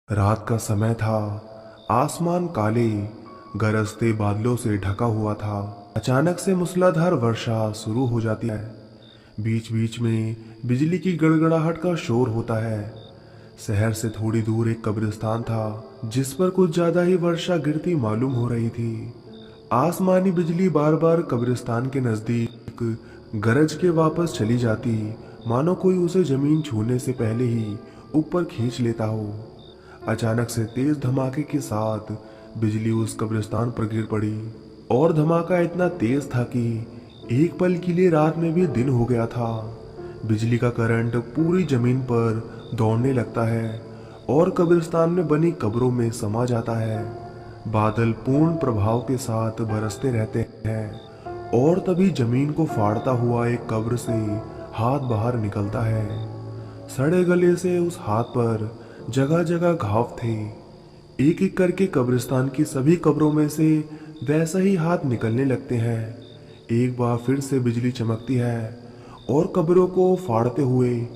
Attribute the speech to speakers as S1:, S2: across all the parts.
S1: रात का समय था। आसमान काले गरजते बादलों से ढका हुआ था। अचानक से मूसलाधार वर्षा शुरू हो जाती है। बीच बीच में बिजली की गड़गड़ाहट का शोर होता है। शहर से थोड़ी दूर एक कब्रिस्तान था जिस पर कुछ ज्यादा ही वर्षा गिरती मालूम हो रही थी। आसमानी बिजली बार बार कब्रिस्तान के नजदीक गरज के वापस चली जाती, मानो कोई उसे जमीन छूने से पहले ही ऊपर खींच लेता हो। अचानक से तेज धमाके के साथ बिजली उस कब्रिस्तान पर गिर पड़ी और धमाका इतना तेज था कि एक पल के लिए रात में भी दिन हो गया था। बिजली का करंट पूरी जमीन पर दौड़ने लगता है और कब्रिस्तान में बनी कब्रों में समा जाता है। बादल पूर्ण प्रभाव के साथ बरसते रहते हैं और तभी जमीन को फाड़ता हुआ एक कब्र से हाथ बाहर निकलता है। सड़े गले से उस हाथ पर जगह जगह घाव थे। एक एक करके कब्रिस्तान की सभी कब्रों में से वैसा ही हाथ निकलने लगते हैं। एक बार फिर से बिजली चमकती है और कब्रों को फाड़ते हुए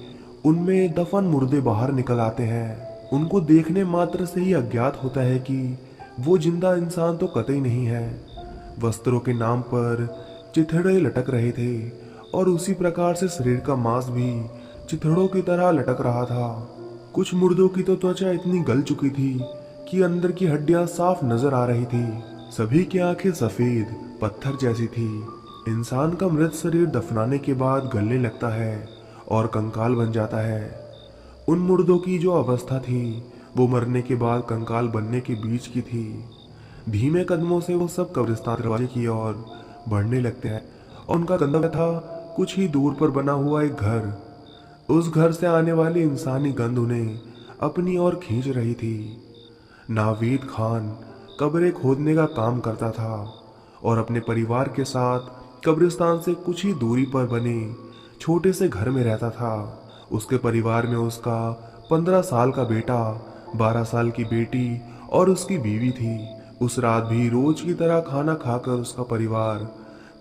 S1: उनमें दफन मुर्दे बाहर निकल आते हैं। उनको देखने मात्र से ही अज्ञात होता है कि वो जिंदा इंसान तो कतई नहीं है। वस्त्रों के नाम पर चिथड़े लटक रहे थे और उसी प्रकार से शरीर का मांस भी चिथड़ों की तरह लटक रहा था। कुछ मुर्दों की तो त्वचा इतनी गल चुकी थी कि अंदर की हड्डियां साफ नजर आ रही थी। सभी की आंखें सफेद पत्थर जैसी थी। इंसान का मृत शरीर दफनाने के बाद गलने लगता है और कंकाल बन जाता है। उन मुर्दों की जो अवस्था थी वो मरने के बाद कंकाल बनने के बीच की थी। धीमे कदमों से वो सब कब्रिस्तान दरवाजे की ओर बढ़ने लगते हैं और उनका गंतव्य था कुछ ही दूर पर बना हुआ एक घर। उस घर से आने वाली इंसानी गंध उन्हें अपनी ओर खींच रही थी। नावीद खान कब्रें खोदने का काम करता था और अपने परिवार के साथ कब्रिस्तान से कुछ ही दूरी पर बने छोटे से घर में रहता था। उसके परिवार में उसका 15 साल का बेटा, 12 साल की बेटी और उसकी बीवी थी। उस रात भी रोज की तरह खाना खाकर उसका परिवार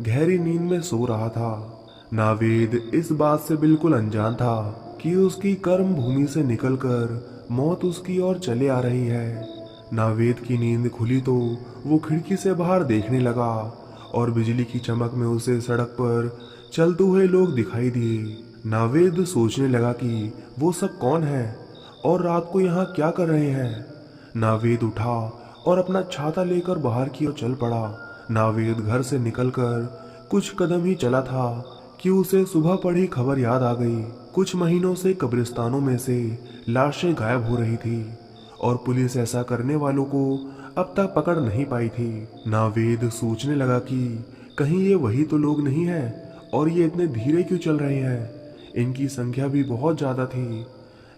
S1: गहरी नींद में सो रहा था। नावेद इस बात से बिल्कुल अनजान था कि उसकी कर्म भूमि से निकलकर मौत उसकी ओर चले आ रही है। नावेद की नींद खुली तो वो खिड़की से बाहर देखने लगा और बिजली की चमक में उसे सड़क पर चलते हुए लोग दिखाई दिए। नावेद सोचने लगा कि वो सब कौन है और रात को यहाँ क्या कर रहे हैं। नावेद उठा और अपना छाता लेकर बाहर की ओर चल पड़ा। नावेद घर से निकलकर कुछ कदम ही चला था कि उसे सुबह पढ़ी खबर याद आ गई। कुछ महीनों से कब्रिस्तानों में से लाशें गायब हो रही थी और पुलिस ऐसा करने वालों को अब तक पकड़ नहीं पाई थी। नावेद सोचने लगा कि कहीं ये वही तो लोग नहीं हैं और ये इतने धीरे क्यों चल रहे हैं। इनकी संख्या भी बहुत ज्यादा थी।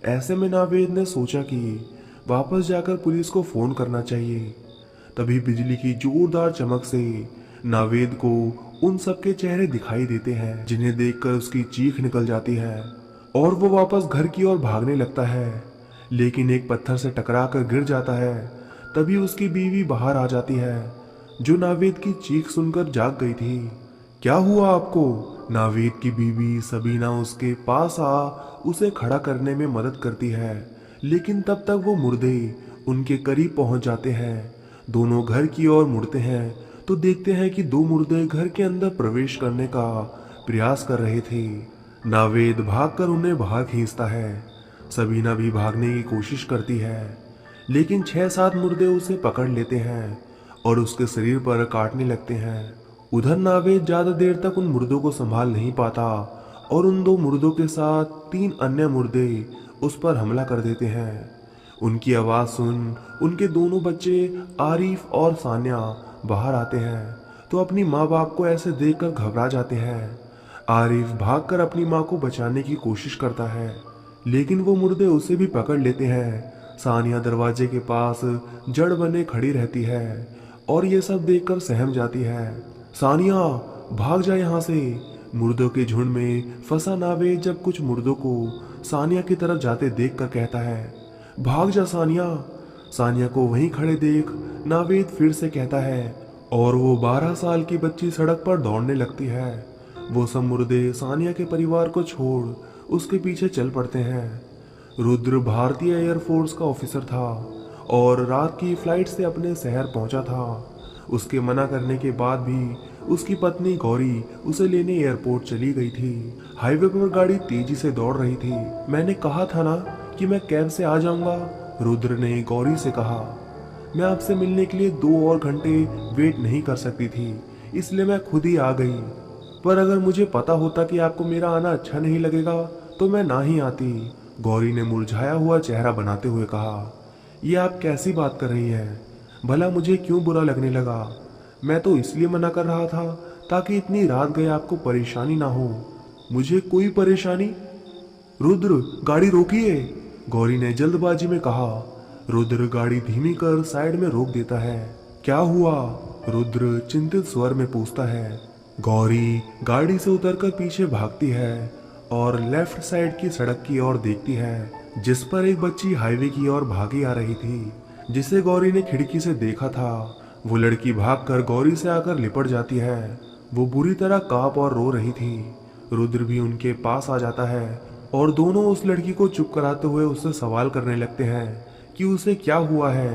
S1: ऐसे में नावेद ने सोचा कि वापस जाकर पुलिस को फोन करना चाहिए। तभी बिजली की जोरदार चमक से नावेद को उन सबके चेहरे दिखाई देते हैं जिन्हें देखकर उसकी चीख निकल जाती है और वो वापस घर की ओर भागने लगता है, लेकिन एक पत्थर से टकराकर गिर जाता है। तभी उसकी बीवी बाहर आ जाती है जो नावेद की चीख सुनकर जाग गई थी। क्या हुआ आपको? नावेद की बीवी सबीना उसके पास आ उसे खड़ा करने में मदद करती है, लेकिन तब तक वो मुर्दे उनके करीब पहुंच जाते हैं। दोनों घर की ओर मुड़ते हैं तो देखते हैं कि दो मुर्दे घर के अंदर प्रवेश करने का प्रयास कर रहे थे। नावेद भागकर उन्हें बाहर खींचता है। सबीना भी भागने की कोशिश करती है, लेकिन 6-7 मुर्दे उसे पकड़ लेते हैं और उसके शरीर पर काटने लगते हैं। उधर नावेद ज्यादा देर तक उन मुर्दों को संभाल नहीं पाता और उन दो मुर्दों के साथ 3 अन्य मुर्दे उस पर हमला कर देते हैं। उनकी आवाज सुन उनके दोनों बच्चे आरिफ और सान्या बाहर आते हैं तो अपनी माँ बाप को ऐसे देखकर घबरा जाते हैं। आरिफ भागकर अपनी माँ को बचाने की कोशिश करता है, लेकिन वो मुर्दे उसे भी पकड़ लेते हैं। सानिया दरवाजे के पास जड़ बने खड़ी रहती है और ये सब देखकर सहम जाती है। सानिया भाग जा यहाँ से। मुर्दों के झुंड में फंसा नावेद जब कुछ मुर्दों को सानिया की तरफ जाते देखकर कहता है, भाग जा सानिया। सानिया को वहीं खड़े देख नावेद फिर से कहता है और वो 12 साल की बच्ची सड़क पर दौड़ने लगती है। वो सब मुर्दे सानिया के परिवार को छोड़ उसके पीछे चल पड़ते हैं। रुद्र भारतीय एयरफोर्स का ऑफिसर था और रात की फ्लाइट से अपने शहर पहुंचा था। उसके मना करने के बाद भी उसकी पत्नी गौरी उसे लेने एयरपोर्ट चली गई थी। हाईवे पर गाड़ी तेजी से दौड़ रही थी। मैंने कहा था ना कि मैं कैब से आ जाऊंगा, रुद्र ने गौरी से कहा। मैं आपसे मिलने के लिए 2 और घंटे वेट नहीं कर सकती थी, इसलिए मैं खुद ही आ गई। पर अगर मुझे पता होता कि आपको मेरा आना अच्छा नहीं लगेगा तो मैं ना ही आती, गौरी ने मुरझाया हुआ चेहरा बनाते हुए कहा। ये आप कैसी बात कर रही हैं? भला मुझे क्यों बुरा लगने लगा? मैं तो इसलिए मना कर रहा था ताकि इतनी रात गए आपको परेशानी ना हो। मुझे कोई परेशानी? रुद्र, गाड़ी रोकिए, गौरी ने जल्दबाजी में कहा। रुद्र गाड़ी धीमी कर साइड में रोक देता है। क्या हुआ? रुद्र चिंतित स्वर में पूछता है। गौरी गाड़ी से उतरकर पीछे भागती है और लेफ्ट साइड की सड़क की ओर देखती है, जिस पर एक बच्ची हाईवे की ओर भागी आ रही थी, जिसे गौरी ने खिड़की से देखा था। वो लड़की भागकर गौरी से आकर लिपट जाती है। वो बुरी तरह कांप और रो रही थी। रुद्र भी उनके पास आ जाता है और दोनों उस लड़की को चुप कराते हुए उससे सवाल करने लगते हैं कि उसे क्या हुआ है।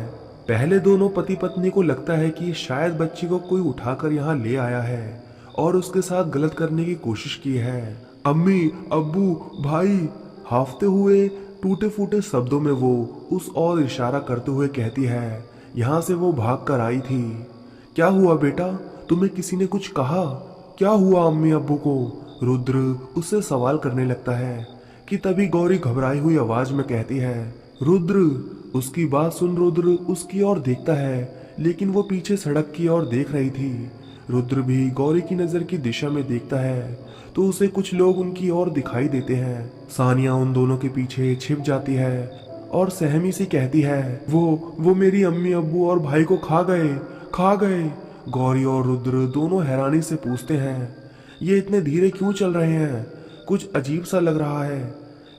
S1: पहले दोनों पति पत्नी को लगता है कि शायद बच्ची को कोई उठाकर यहाँ ले आया है और उसके साथ गलत करने की कोशिश की है। अम्मी, अब्बू, भाई, हाफते हुए टूटे फूटे शब्दों में वो उस ओर इशारा करते हुए कहती है, यहाँ से वो भाग कर आई थी। क्या हुआ बेटा? तुम्हें किसी ने कुछ कहा? क्या हुआ अम्मी अब्बू को? रुद्र उससे सवाल करने लगता है कि तभी गौरी घबराई हुई आवाज में कहती है, रुद्र। उसकी बात सुन रुद्र उसकी ओर देखता है, लेकिन वो पीछे सड़क की ओर देख रही थी। रुद्र भी गौरी की नजर की दिशा में देखता है तो उसे कुछ लोग उनकी ओर दिखाई देते हैं। सानिया उन दोनों के पीछे छिप जाती है और सहमी सी कहती है, वो मेरी अम्मी अब्बू और भाई को खा गए। गौरी और रुद्र दोनों हैरानी से पूछते हैं, ये इतने धीरे क्यों चल रहे हैं? कुछ अजीब सा लग रहा है।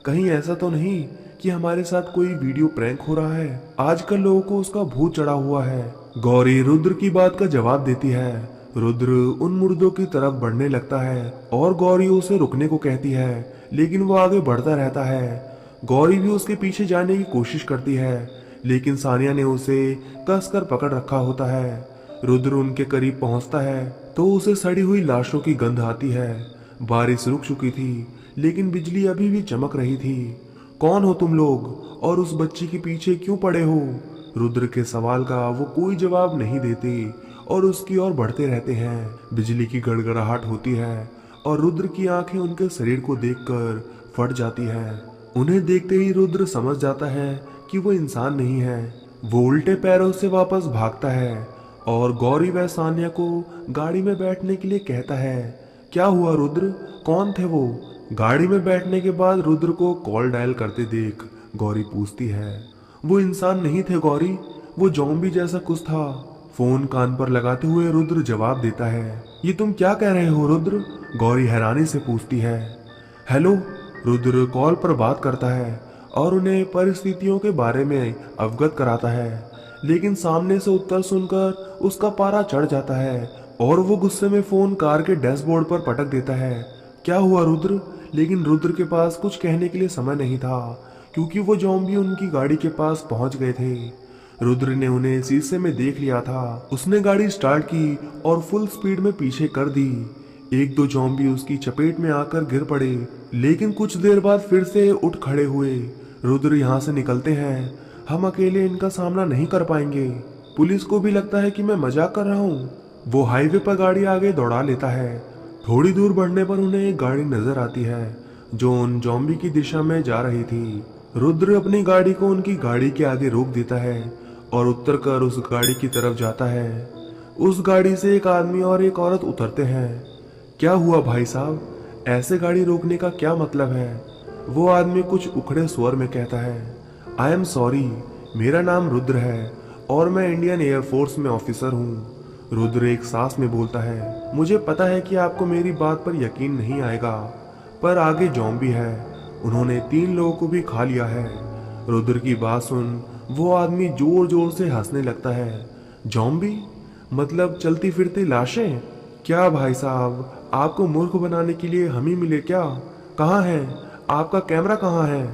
S1: कहीं ऐसा तो नहीं कि हमारे साथ कोई वीडियो प्रैंक हो रहा है? आजकल लोगों को उसका भूत चढ़ा हुआ है। गौरी रुद्र की बात का जवाब देती है। रुद्र उन मुर्दों की तरफ बढ़ने लगता है और गौरी उसे रुकने को कहती है, लेकिन वो आगे बढ़ता रहता है। गौरी भी उसके पीछे जाने की कोशिश करती है, लेकिन सानिया ने उसे कसकर पकड़ रखा होता है। रुद्र उनके करीब पहुंचता है तो उसे सड़ी हुई लाशों की गंध आती है। बारिश रुक चुकी थी, लेकिन बिजली अभी भी चमक रही थी। कौन हो तुम लोग और उस बच्ची के पीछे क्यों पड़े हो? रुद्र के सवाल का वो कोई जवाब नहीं देते और उसकी ओर बढ़ते रहते हैं। बिजली की गड़गड़ाहट होती है और रुद्र की आंखें उनके शरीर को देखकर फट जाती है। उन्हें देखते ही रुद्र समझ जाता है कि वो इंसान नहीं है। वो उल्टे पैरों से वापस भागता है और गौरी व सानिया को गाड़ी में बैठने के लिए कहता है। क्या हुआ रुद्र? कौन थे वो? गाड़ी में बैठने के बाद रुद्र को कॉल डायल करते देख गौरी पूछती है। वो इंसान नहीं थे गौरी, वो ज़ॉम्बी जैसा कुछ था। फोन कान पर लगाते हुए रुद्र जवाब देता है। ये तुम क्या कह रहे हो रुद्र? गौरी हैरानी से पूछती है। हेलो, रुद्र कॉल पर बात करता है और उन्हें परिस्थितियों के बारे में अवगत कराता है, लेकिन सामने से उत्तर सुनकर उसका पारा चढ़ जाता है और वो गुस्से में फोन कार के डैशबोर्ड पर पटक देता है। क्या हुआ रुद्र? लेकिन रुद्र के पास कुछ कहने के लिए समय नहीं था, क्योंकि वो ज़ॉम्बी उनकी गाड़ी के पास पहुंच गए थे। रुद्र ने उन्हें शीशे में देख लिया था। उसने गाड़ी स्टार्ट की और फुल स्पीड में पीछे कर दी। 1-2 ज़ॉम्बी उसकी चपेट में आकर गिर पड़े, लेकिन कुछ देर बाद फिर से उठ खड़े हुए। रुद्र यहाँ से निकलते हैं, हम अकेले इनका सामना नहीं कर पाएंगे। पुलिस को भी लगता है कि मैं मजाक कर रहा हूँ। वो हाईवे पर गाड़ी आगे दौड़ा लेता है। थोड़ी दूर बढ़ने पर उन्हें एक गाड़ी नजर आती है जो उन ज़ॉम्बी की दिशा में जा रही थी। रुद्र अपनी गाड़ी को उनकी गाड़ी के आगे रोक देता है और उतरकर उस गाड़ी की तरफ जाता है। उस गाड़ी से एक आदमी और एक औरत उतरते हैं। क्या हुआ भाई साहब? ऐसे गाड़ी रोकने का क्या मतलब है? वो आदमी कुछ उखड़े स्वर में कहता है। आई एम सॉरी, मेरा नाम रुद्र है और मैं इंडियन एयरफोर्स में ऑफिसर हूँ। रुद्र एक सांस में बोलता है। मुझे पता है कि आपको मेरी बात पर यकीन नहीं आएगा, पर आगे ज़ॉम्बी है, उन्होंने 3 लोगों को भी खा लिया है। रुद्र की बात सुन वो आदमी जोर जोर से हंसने लगता है। ज़ॉम्बी? मतलब चलती फिरती लाशें? क्या भाई साहब, आपको मूर्ख बनाने के लिए हम ही मिले क्या? कहाँ है आपका कैमरा? कहाँ है?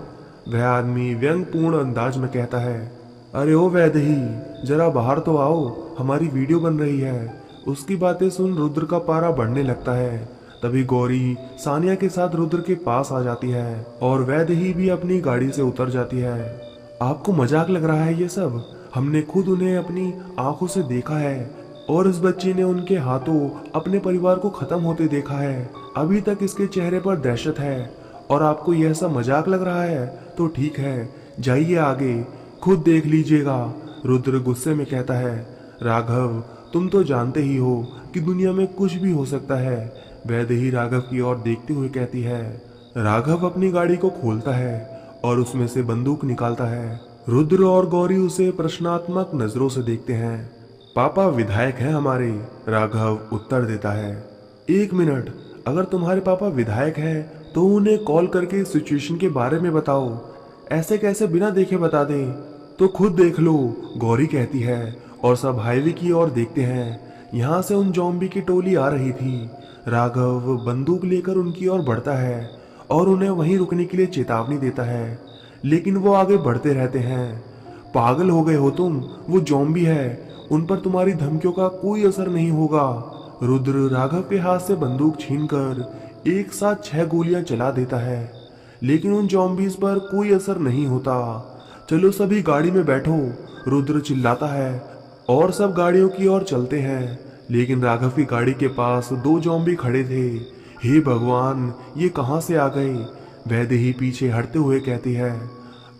S1: वह आदमी व्यंग्यपूर्ण अंदाज में कहता है, अरे ओ वैदेही, जरा बाहर तो आओ, हमारी वीडियो बन रही है। उसकी बातें सुन रुद्र का पारा बढ़ने लगता है। तभी गौरी सानिया के साथ रुद्र के पास आ जाती है और वैदेही भी अपनी गाड़ी से उतर जाती है। आपको मजाक लग रहा है ये सब? हमने खुद उन्हें अपनी आंखों से देखा है और इस बच्चे ने उनके हाथों अपने परिवार को खत्म होते देखा है। अभी तक इसके चेहरे पर दहशत है और आपको यह सब मजाक लग रहा है तो ठीक है, जाइए आगे, खुद देख लीजिएगा। रुद्र गुस्से में कहता है, राघव तुम तो जानते ही हो कि दुनिया में कुछ भी हो सकता है। वैदेही राघव की ओर देखते हुए कहती है। राघव अपनी गाड़ी को खोलता है और उसमें से बंदूक निकालता है। रुद्र और गौरी उसे प्रश्नात्मक नजरों से देखते हैं। पापा विधायक हैं हमारे, राघव उत्तर देता है। एक मिनट, अगर तुम्हारे पापा विधायक हैं तो उन्हें कॉल करके सिचुएशन के बारे में बताओ, ऐसे कैसे बिना देखे बता दें? तो खुद देख लो, गौरी कहती है और सब हाईवे की ओर देखते हैं। यहाँ से उन ज़ॉम्बी की टोली आ रही थी। राघव बंदूक लेकर उनकी ओर बढ़ता है और उन्हें वहीं रुकने के लिए चेतावनी देता है, लेकिन वो आगे बढ़ते रहते हैं। पागल हो गए हो तुम, वो ज़ॉम्बी है, उन पर तुम्हारी धमकियों का कोई असर नहीं होगा। रुद्र राघव के हाथ से बंदूक छीनकर एक साथ 6 गोलियां चला देता है, लेकिन उन ज़ॉम्बीज पर कोई असर नहीं होता। चलो सभी गाड़ी में बैठो, रुद्र चिल्लाता है और सब गाड़ियों की ओर चलते हैं। लेकिन राघव की गाड़ी के पास 2 ज़ॉम्बी खड़े थे। हे भगवान, ये कहां से आ गए? वैदेही पीछे हटते हुए कहती है।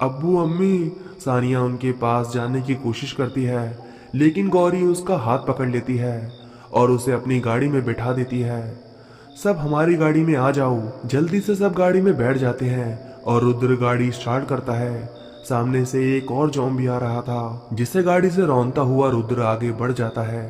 S1: अब्बू अम्मी, सानिया उनके पास जाने की कोशिश करती है, लेकिन गौरी उसका हाथ पकड़ लेती है और उसे अपनी गाड़ी में बिठा देती है। सब हमारी गाड़ी में आ जाओ। जल्दी से सब गाड़ी में बैठ जाते हैं और रुद्र गाड़ी स्टार्ट करता है। सामने से एक और ज़ॉम्बी आ रहा था, जिसे गाड़ी से रौंदता हुआ रुद्र आगे बढ़ जाता है।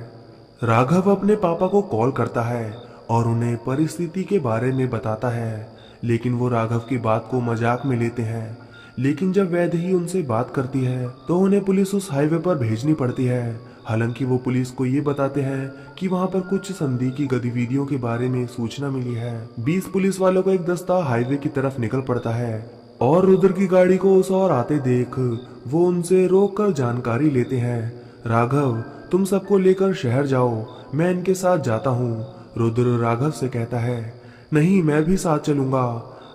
S1: राघव अपने पापा को कॉल करता है और उन्हें परिस्थिति के बारे में बताता है, लेकिन वो राघव की बात को मजाक में लेते हैं। लेकिन जब वैदेही उनसे बात करती है तो उन्हें पुलिस उस हाईवे पर भेजनी पड़ती है। हालांकि वो पुलिस को ये बताते हैं कि वहाँ पर कुछ संदिग्ध गतिविधियों के बारे में सूचना मिली है। 20 पुलिस वालों का एक दस्ता हाईवे की तरफ निकल पड़ता है और रुद्र की गाड़ी को उस ओर आते देख वो उनसे रोककर जानकारी लेते हैं। राघव, तुम सबको लेकर शहर जाओ, मैं इनके साथ जाता हूँ। रुद्र राघव से कहता है, नहीं, मैं भी साथ चलूंगा।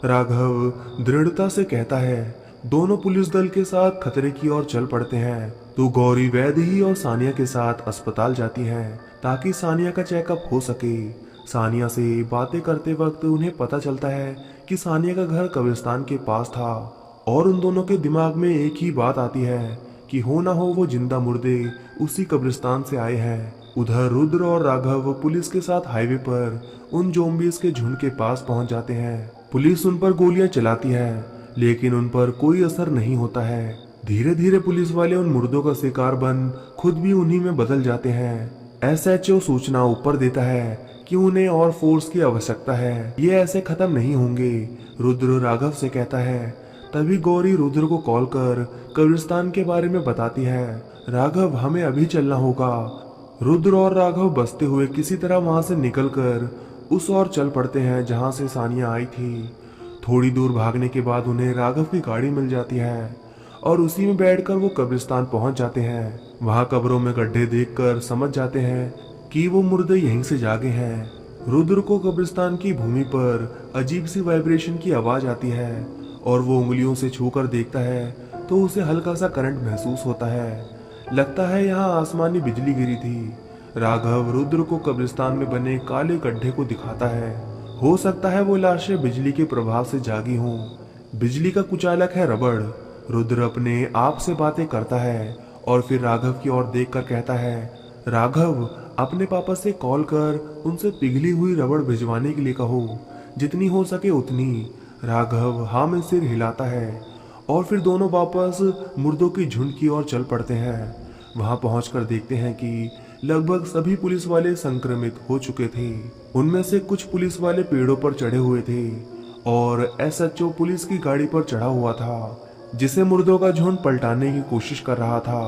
S1: राघव दृढ़ता से कहता है। दोनों पुलिस दल के साथ खतरे की ओर चल पड़ते हैं तो गौरी वैदेही और सानिया के साथ अस्पताल जाती हैं ताकि सानिया का चेकअप हो सके। सानिया से बातें करते वक्त उन्हें पता चलता है कि सानिया का घर कब्रिस्तान के पास था और उन दोनों के दिमाग में एक ही बात आती है कि हो ना हो वो जिंदा मुर्दे उसी कब्रिस्तान से आए हैं। उधर रुद्र और राघव पुलिस के साथ हाईवे पर उन ज़ॉम्बीज के झुंड के पास पहुंच जाते हैं। पुलिस उन पर गोलियां चलाती है, लेकिन उन पर कोई असर नहीं होता है। धीरे धीरे पुलिस वाले उन मुर्दों का शिकार बन खुद भी उन्हीं में बदल जाते हैं। SHO सूचना ऊपर देता है कि उन्हें और फोर्स की आवश्यकता है, ये ऐसे खत्म नहीं होंगे। रुद्र राघव से कहता है। तभी गौरी रुद्र को कॉल कर कब्रिस्तान के बारे में बताती है। राघव, हमें अभी चलना होगा। रुद्र और राघव बसते हुए किसी तरह वहां से निकलकर उस ओर चल पड़ते हैं जहां से सानिया आई थी। थोड़ी दूर भागने के बाद उन्हें राघव की गाड़ी मिल जाती है और उसी में बैठकर वो कब्रिस्तान पहुंच जाते हैं। वहां कब्रों में गड्ढे देखकर समझ जाते हैं कि वो मुर्दे यहीं से जागे हैं। रुद्र को कब्रिस्तान की भूमि पर अजीब सी वाइब्रेशन की आवाज आती है और वो उंगलियों से छूकर देखता है तो उसे हल्का सा करंट महसूस होता है। लगता है यहाँ आसमानी बिजली गिरी थी। राघव रुद्र को कब्रिस्तान में बने काले गड्ढे को दिखाता है। हो सकता है वो लाशें बिजली के प्रभाव से जागी हों। बिजली का कुचालक है रबड़। रुद्र अपने आप से बातें करता है और फिर राघव की ओर देखकर कहता है, राघव, अपने पापा से कॉल कर उनसे पिघली हुई रबड़ भिजवाने के लिए कहो, जितनी हो सके उतनी। राघव हाँ में सिर हिलाता है और फिर दोनों वापस मुर्दों की झुंड की ओर चल पड़ते हैं। वहां पहुंचकर देखते हैं कि लगभग सभी पुलिस वाले संक्रमित हो चुके थे। उनमें से कुछ पुलिस वाले पेड़ों पर चढ़े हुए थे और SHO पुलिस की गाड़ी पर चढ़ा हुआ था, जिसे मुर्दों का झुंड पलटाने की कोशिश कर रहा था।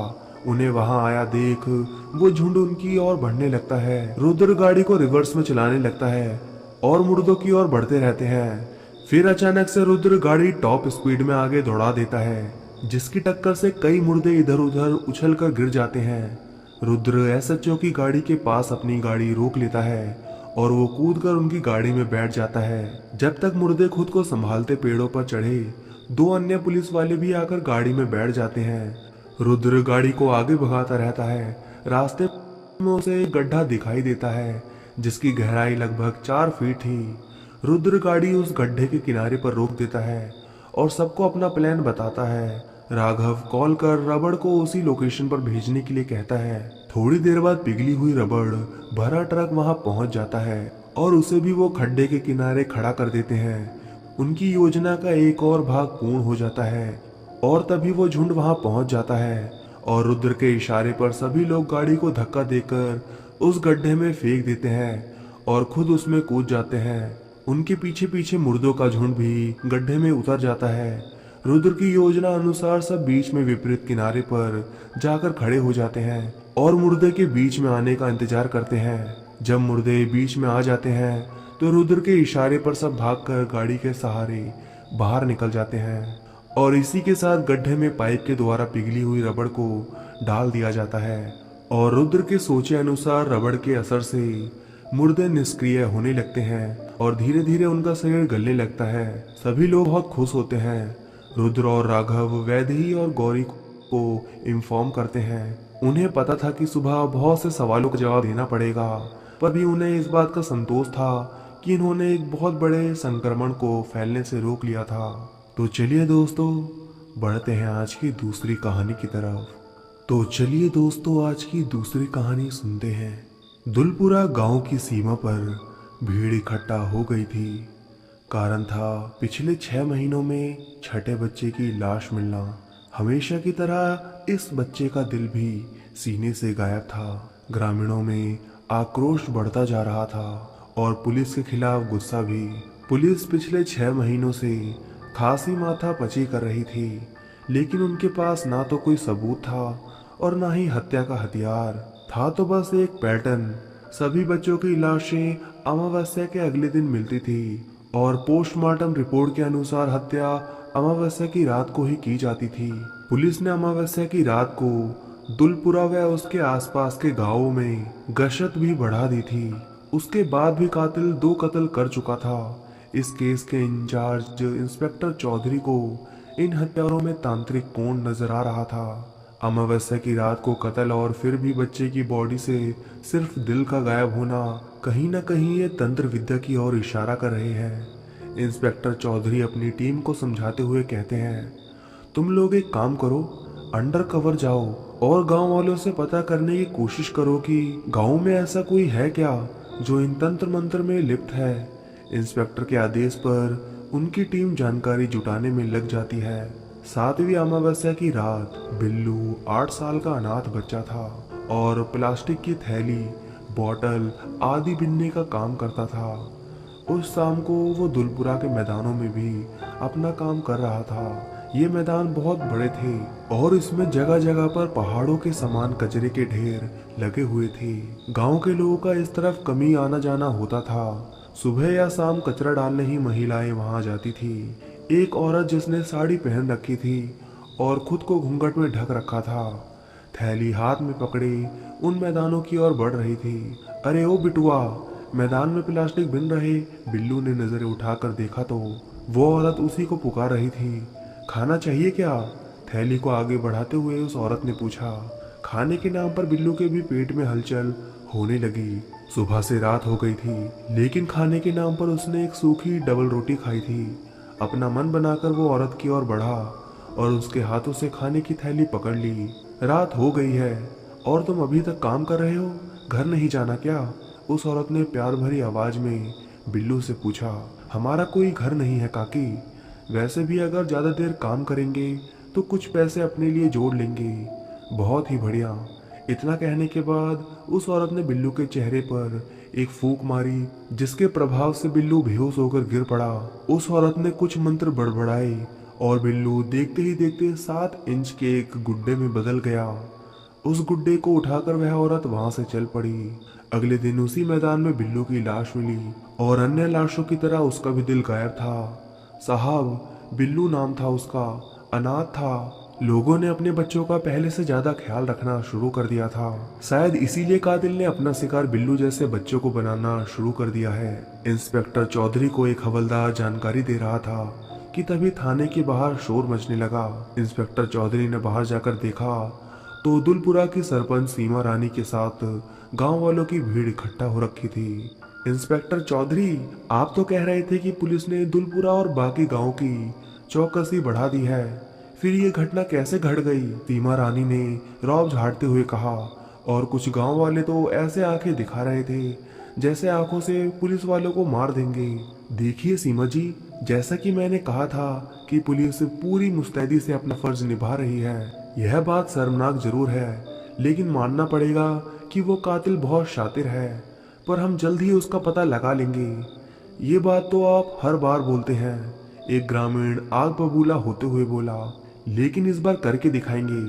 S1: उन्हें वहां आया देख वो झुंड उनकी ओर बढ़ने लगता है। रुद्र गाड़ी को रिवर्स में चलाने लगता है और मुर्दों की ओर बढ़ते रहते हैं। फिर अचानक से रुद्र गाड़ी टॉप स्पीड में आगे दौड़ा देता है, जिसकी टक्कर से कई मुर्दे इधर उधर उछलकर गिर जाते हैं। रुद्र एसएचओ की गाड़ी के पास अपनी गाड़ी रोक लेता है और वो कूदकर उनकी गाड़ी में बैठ जाता है। जब तक मुर्दे खुद को संभालते पेड़ों पर चढ़े, दो अन्य पुलिस वाले भी आकर गाड़ी में बैठ जाते हैं। रुद्र गाड़ी को आगे भगाता रहता है। रास्ते में उसे एक गड्ढा दिखाई देता है, जिसकी गहराई लगभग 4 फीट थी। रुद्र गाड़ी उस गड्ढे के किनारे पर रोक देता है और सबको अपना प्लान बताता है। राघव कॉल कर रबड़ को उसी लोकेशन पर भेजने के लिए कहता है। थोड़ी देर बाद पिघली हुई रबड़ भरा ट्रक वहां पहुंच जाता है और उसे भी वो खड्डे के किनारे खड़ा कर देते हैं। उनकी योजना का एक और भाग पूर्ण हो जाता है और तभी वो झुंड वहां पहुंच जाता है और रुद्र के इशारे पर सभी लोग गाड़ी को धक्का देकर उस गड्ढे में फेंक देते हैं और खुद उसमें कूद जाते हैं। उनके पीछे पीछे मुर्दों का झुंड भी गड्ढे में उतर जाता है। रुद्र की योजना अनुसार सब बीच में विपरीत किनारे पर जाकर खड़े हो जाते हैं और मुर्दे के बीच में आने का इंतजार करते हैं। जब मुर्दे बीच में आ जाते हैं तो रुद्र के इशारे पर सब भागकर गाड़ी के सहारे बाहर निकल जाते हैं और इसी के साथ गड्ढे में पाइप के द्वारा पिघली हुई रबड़ को डाल दिया जाता है और रुद्र के सोचे अनुसार रबड़ के असर से मुर्दे निष्क्रिय होने लगते हैं और धीरे धीरे उनका शरीर गलने लगता है। सभी लोग बहुत खुश होते हैं। रुद्र और राघव वैदेही और गौरी को इन्फॉर्म करते हैं। उन्हें पता था कि सुबह बहुत से सवालों का जवाब देना पड़ेगा, पर भी उन्हें इस बात का संतोष था कि इन्होंने एक बहुत बड़े संक्रमण को फैलने से रोक लिया था। तो चलिए दोस्तों, बढ़ते हैं आज की दूसरी कहानी की तरफ। तो चलिए दोस्तों, आज की दूसरी कहानी सुनते हैं। दुलपुरा गांव की सीमा पर भीड़ इकट्ठा हो गई थी। कारण था पिछले 6 महीनों में छठे बच्चे की लाश मिलना। हमेशा की तरह इस बच्चे का दिल भी सीने से गायब था। ग्रामीणों में आक्रोश बढ़ता जा रहा था और पुलिस के खिलाफ गुस्सा भी। पुलिस पिछले 6 महीनों से खासी माथा पची कर रही थी, लेकिन उनके पास ना तो कोई सबूत था और ना ही हत्या का हथियार था। तो बस एक पैटर्न, सभी बच्चों की लाशें अमावस्या के अगले दिन मिलती थी और पोस्टमार्टम रिपोर्ट के अनुसार हत्या अमावस्या की रात को ही की जाती थी। पुलिस ने अमावस्या की रात को दुलपुरा व उसके आसपास के गांवों में गश्त भी बढ़ा दी थी। उसके बाद भी कातिल 2 कत्ल कर चुका था। इस केस के इंचार्ज इंस्पेक्टर चौधरी को इन हत्यारों में तांत्रिक कोण नजर आ रहा था। अमावस्या की रात को कत्ल और फिर भी बच्चे की बॉडी से सिर्फ दिल का गायब होना, कहीं ना कहीं ये तंत्र विद्या की ओर इशारा कर रहे हैं। इंस्पेक्टर चौधरी अपनी टीम को समझाते हुए कहते हैं, तुम लोग एक काम करो, अंडर कवर जाओ और गांव वालों से पता करने की कोशिश करो कि गांव में ऐसा कोई है क्या जो इन तंत्र मंत्र में लिप्त है। इंस्पेक्टर के आदेश पर उनकी टीम जानकारी जुटाने में लग जाती है। 7वीं अमावस्या की रात बिल्लू 8 साल का अनाथ बच्चा था और प्लास्टिक की थैली, बॉटल आदि बिनने का काम करता था। उस शाम को वो दुलपुरा के मैदानों में भी अपना काम कर रहा था। ये मैदान बहुत बड़े थे और इसमें जगह जगह पर पहाड़ों के समान कचरे के ढेर लगे हुए थे। गांव के लोगों का इस तरफ कमी आना जाना होता था। सुबह या शाम कचरा डालने ही महिलाएं वहां जाती थी। एक औरत जिसने साड़ी पहन रखी थी और खुद को घूंघट में ढक रखा था, थैली हाथ में पकड़े उन मैदानों की ओर बढ़ रही थी। अरे ओ बिटुआ, मैदान में प्लास्टिक बिन रहे। बिल्लू ने नजरें उठाकर देखा तो वो औरत उसी को पुकार रही थी। खाना चाहिए क्या? थैली को आगे बढ़ाते हुए उस औरत ने पूछा। खाने के नाम पर बिल्लू के भी पेट में हलचल होने लगी। सुबह से रात हो गई थी, लेकिन खाने के नाम पर उसने एक सूखी डबल रोटी खाई थी। अपना मन बनाकर वो औरत की ओर बढ़ा और उसके हाथों से खाने की थैली पकड़ ली। रात हो गई है और तुम अभी तक काम कर रहे हो, घर नहीं जाना क्या? उस औरत ने प्यार भरी आवाज में बिल्लू से पूछा। हमारा कोई घर नहीं है काकी, वैसे भी अगर ज्यादा देर काम करेंगे तो कुछ पैसे अपने लिए जोड़ लेंगे। बहुत ही बढ़िया। इतना कहने के बाद उस औरत ने बिल्लू के चेहरे पर एक फूंक मारी, जिसके प्रभाव से बिल्लू बेहोश होकर गिर पड़ा। उस औरत ने कुछ मंत्र बड़बड़ाए और बिल्लू देखते ही देखते 7 इंच के एक गुड्डे में बदल गया। उस गुड्डे को उठाकर वह औरत वहां से चल पड़ी। अगले दिन उसी मैदान में बिल्लू की लाश मिली और अन्य लाशों की तरह उसका भी दिल गायब था। साहब बिल्लू नाम था उसका, अनाथ था। लोगों ने अपने बच्चों का पहले से ज्यादा ख्याल रखना शुरू कर दिया था। शायद इसीलिए कातिल ने अपना शिकार बिल्लू जैसे बच्चों को बनाना शुरू कर दिया है। इंस्पेक्टर चौधरी को एक हवलदार जानकारी दे रहा था कि तभी थाने के बाहर शोर मचने लगा। इंस्पेक्टर चौधरी ने बाहर जाकर देखा तो दुलपुरा की सरपंच सीमा रानी के साथ गांव वालों की भीड़ इकट्ठा हो रखी थी। इंस्पेक्टर चौधरी, आप तो कह रहे थे कि पुलिस ने दुलपुरा और बाकी गांव की चौकसी बढ़ा दी है, फिर ये घटना कैसे घट गई? सीमा रानी ने रौब झाड़ते हुए कहा। और कुछ गांव वाले तो ऐसे आंखें दिखा रहे थे जैसे आंखों से पुलिस वालों को मार देंगे। देखिए सीमा जी, जैसा कि मैंने कहा था कि पुलिस पूरी मुस्तैदी से अपना फर्ज निभा रही है। यह बात शर्मनाक जरूर है, लेकिन मानना पड़ेगा कि वो कातिल बहुत शातिर है, पर हम जल्द ही उसका पता लगा लेंगे। ये बात तो आप हर बार बोलते हैं, एक ग्रामीण आग बबूला होते हुए बोला, लेकिन इस बार करके दिखाएंगे।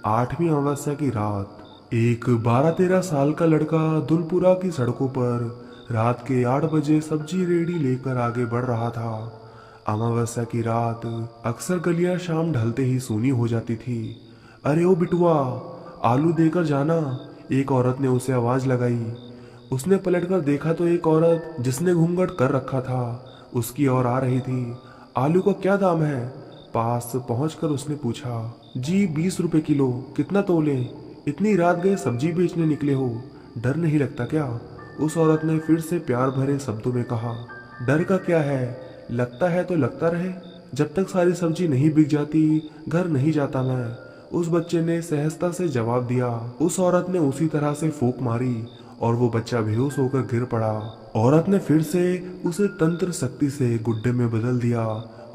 S1: 8वीं अमावस्या की रात एक 12-13 साल का लड़का दुलपुरा की सड़कों पर रात के 8 बजे सब्जी रेडी लेकर आगे बढ़ रहा था। अमावस्या की रात अक्सर गलियां शाम ढलते ही सूनी हो जाती थी। अरे ओ बिटुआ, आलू देकर जाना, एक औरत ने उसे आवाज लगाई। उसने पलटकर देखा तो एक औरत जिसने घूंघट कर रखा था उसकी ओर आ रही थी। आलू का क्या दाम है? पास पहुंचकर उसने पूछा। जी 20 रुपए किलो, कितना तोले? इतनी रात गए सब्जी बेचने निकले हो, डर नहीं लगता क्या? उस औरत ने फिर से प्यार भरे शब्दों में कहा। डर का क्या है, लगता है तो लगता रहे, जब तक सारी सब्जी नहीं बिक जाती घर नहीं जाता मैं, उस बच्चे ने सहजता से जवाब दिया। उस औरत ने उसी तरह से फूंक मारी और वो बच्चा बेहोश होकर गिर पड़ा। औरत ने फिर से उसे तंत्र शक्ति से गुड्डे में बदल दिया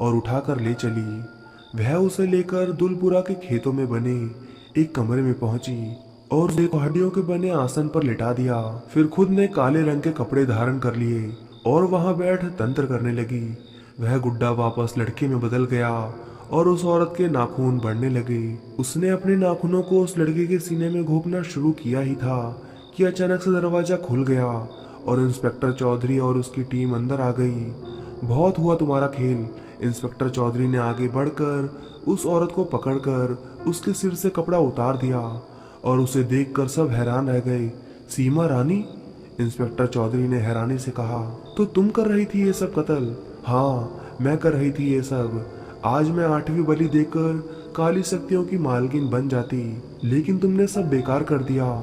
S1: और उठाकर ले चली। वह उसे लेकर दुलपुरा के खेतों में बने एक कमरे में पहुंची और उसे पहाड़ियों के बने आसन पर लिटा दिया। फिर खुद ने काले रंग के कपड़े धारण कर लिए और वहां बैठ तंत्र करने लगी। वह गुड्डा वापस लड़के में बदल गया और उस औरत के नाखून बढ़ने लगे। उसने अपने नाखूनों को उस लड़के के सीने में घोंपना शुरू किया ही था कि अचानक से दरवाजा खुल गया और इंस्पेक्टर चौधरी और उसकी टीम अंदर आ गई। बहुत हुआ तुम्हारा खेल। इंस्पेक्टर चौधरी ने आगे बढ़कर उस औरत को पकड़कर उसके सिर से कपड़ा उतार दिया और उसे देखकर सब हैरान रह गए। सीमा रानी? इंस्पेक्टर चौधरी ने हैरानी से कहा। तो तुम कर रही थी ये सब कत्ल? हाँ, मैं कर रही थी ये सब। आज मैं 8वीं बलि देकर काली शक्तियों की मालकिन बन जाती, लेकिन तुमने सब बेकार कर दिया।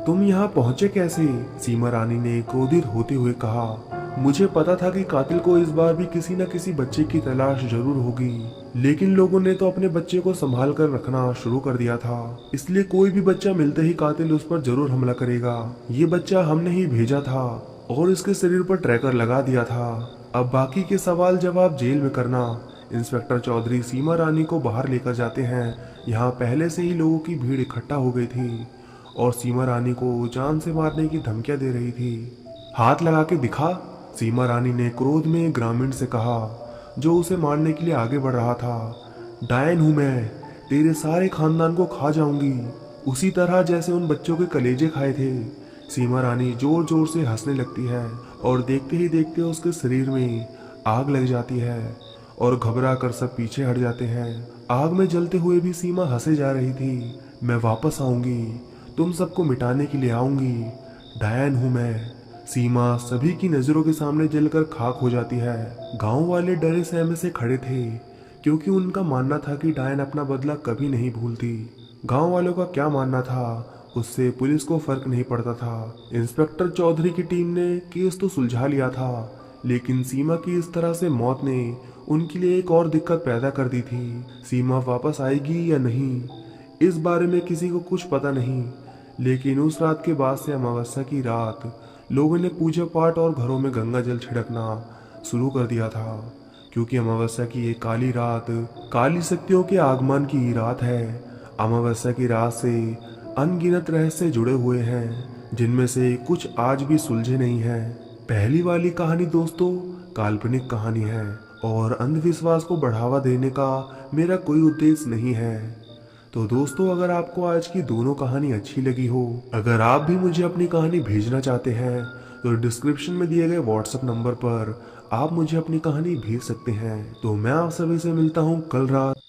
S1: तुम यहाँ पहुंचे कैसे? सीमा रानी ने क्रोधित होते हुए कहा। मुझे पता था कि कातिल को इस बार भी किसी न किसी बच्चे की तलाश जरूर होगी, लेकिन लोगों ने तो अपने बच्चे को संभाल कर रखना शुरू कर दिया था, इसलिए कोई भी बच्चा मिलते ही कातिल उस पर जरूर हमला करेगा। ये बच्चा हमने ही भेजा था और इसके शरीर पर ट्रैकर लगा दिया था। अब बाकी के सवाल जवाब जेल में करना। इंस्पेक्टर चौधरी सीमा रानी को बाहर लेकर जाते हैं। यहाँ पहले से ही लोगों की भीड़ इकट्ठा हो गई थी और सीमा रानी को जान से मारने की धमकियां दे रही थी। हाथ लगा के दिखा, सीमा रानी ने क्रोध में ग्रामीण से कहा जो उसे मारने के लिए आगे बढ़ रहा था। डायन हूं मैं, तेरे सारे खानदान को खा जाऊंगी, उसी तरह जैसे उन बच्चों के कलेजे खाए थे। सीमा रानी जोर जोर से हंसने लगती है और देखते ही देखते उसके शरीर में आग लग जाती है और घबरा कर सब पीछे हट जाते हैं। आग में जलते हुए भी सीमा हंसे जा रही थी। मैं वापस आऊंगी, तुम सबको मिटाने के लिए आऊंगी, डायन हूं मैं। सीमा सभी की नजरों के सामने जलकर खाक हो जाती है। गांव वाले डरे सहमे से खड़े थे क्योंकि उनका मानना था कि डायन अपना बदला कभी नहीं भूलती। गांव वालों का क्या मानना था उससे पुलिस को फर्क नहीं पड़ता था। इंस्पेक्टर चौधरी की टीम ने केस तो सुलझा लिया था, लेकिन सीमा की इस तरह से मौत ने उनके लिए एक और दिक्कत पैदा कर दी थी। सीमा वापस आएगी या नहीं, इस बारे में किसी को कुछ पता नहीं, लेकिन उस रात के बाद से अमावस्या की रात लोगों ने पूजा पाठ और घरों में गंगा जल छिड़कना शुरू कर दिया था, क्योंकि अमावस्या की ये काली रात काली शक्तियों के आगमन की रात है। अमावस्या की रात से अनगिनत रहस्य जुड़े हुए हैं, जिनमें से कुछ आज भी सुलझे नहीं हैं। पहली वाली कहानी दोस्तों काल्पनिक कहानी है और अंधविश्वास को बढ़ावा देने का मेरा कोई उद्देश्य नहीं है। तो दोस्तों, अगर आपको आज की दोनों कहानी अच्छी लगी हो, अगर आप भी मुझे अपनी कहानी भेजना चाहते हैं, तो डिस्क्रिप्शन में दिए गए व्हाट्सएप नंबर पर आप मुझे अपनी कहानी भेज सकते हैं। तो मैं आप सभी से मिलता हूँ कल रात।